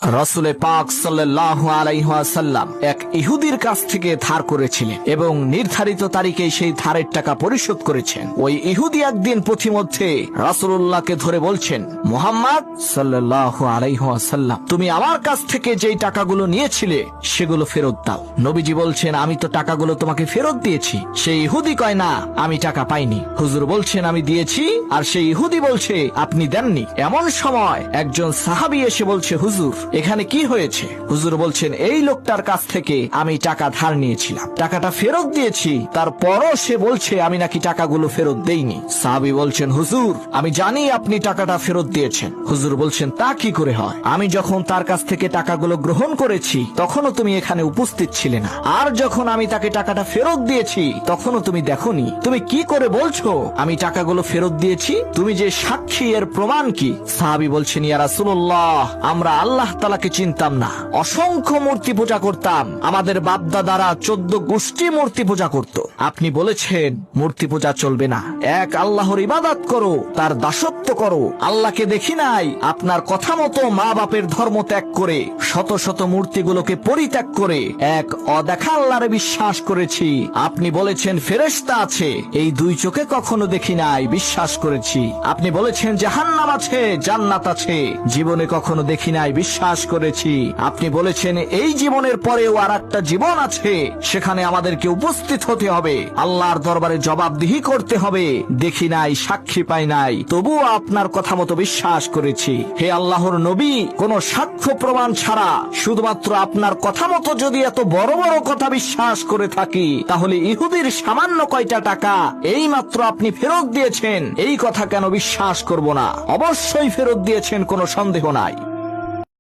রাসূল পাক সাল্লাল্লাহু আলাইহি ওয়াসাল্লাম এক ইহুদির কাছ থেকে ধার করেছিলেন এবং নির্ধারিত তারিখে সেই ধারের টাকা পরিশোধ করেছেন। ওই ইহুদি একদিন পথিমধ্যে রাসূলুল্লাহকে ধরে বলছেন, মুহাম্মদ সাল্লাল্লাহু আলাইহি ওয়াসাল্লাম, তুমি আমার কাছ থেকে যেই টাকাগুলো নিয়েছিলে সেগুলো ফেরত দাও। নবীজি বলছেন, আমি তো টাকাগুলো তোমাকে ফেরত দিয়েছি। সেই ইহুদি কয়, না, আমি টাকা পাইনি। হুজুর বলছেন, আমি দিয়েছি। আর সেই ইহুদি বলছে, আপনি দেননি। এমন সময় একজন সাহাবী এসে বলছে, হুজুর, এখানে কি হয়েছে? হুজুর বলছেন, এই লোকটার কাছ থেকে আমি টাকা ধার নিয়েছিলাম, টাকাটা ফেরত দিয়েছি, তারপরও সে বলছে আমি নাকি টাকাগুলো ফেরত দেইনি। সাহাবী বলছেন, হুজুর, আমি জানি আপনি টাকাটা ফেরত দিয়েছেন। হুজুর বলছেন, তা কি করে হয়? আমি যখন তার কাছ থেকে টাকাগুলো গ্রহণ করেছি তখনও তুমি এখানে উপস্থিত ছিলে না, আর যখন আমি তাকে টাকাটা ফেরত দিয়েছি তখনও তুমি দেখোনি। তুমি কি করে বলছো আমি টাকাগুলো ফেরত দিয়েছি? তুমি যে সাক্ষী, এর প্রমাণ কি? সাহাবী বলছেন, ইয়া রাসূলুল্লাহ, আমরা আল্লাহ তাআলাকে চিনতাম না, অসংখ্য মূর্তি পূজা করতাম। আমাদের বাপদাদারা 14 গোষ্ঠী মূর্তি পূজা করত। আপনি বলেছেন মূর্তি পূজা চলবে না, এক আল্লাহর ইবাদত করো, তার দাসত্ব করো। আল্লাহকে দেখি নাই, আপনার কথা মতো মা বাপের ধর্ম ত্যাগ করে শত শত মূর্তিগুলোকে পরিত্যাগ করে এক অদেখা আল্লাহরে বিশ্বাস করেছি। আপনি বলেছেন ফেরেশতা আছে, এই দুই চোখে কখনো দেখি নাই, বিশ্বাস করেছি। আপনি বলেছেন জাহান্নাম আছে, জান্নাত আছে, জীবনে কখনো দেখি নাই, বিশ্বাস করেছি। আপনি বলেছেন এই জীবনের পরেও আর একটা জীবন আছে, সেখানে আমাদেরকে উপস্থিত হতে হবে, আল্লাহর দরবারে জবাবদিহি করতে হবে। দেখি নাই, সাক্ষী পাই নাই, তবুও আপনার কথা মতো বিশ্বাস করেছি। হে আল্লাহর নবী, কোন সাক্ষ্য প্রমাণ ছাড়া শুধুমাত্র আপনার কথা মতো যদি এত বড় বড় কথা বিশ্বাস করে থাকি, তাহলে ইহুদির সামান্য কয়টা টাকা এই মাত্র আপনি ফেরত দিয়েছেন, এই কথা কেন বিশ্বাস করব না? অবশ্যই ফেরত দিয়েছেন, কোনো সন্দেহ নাই।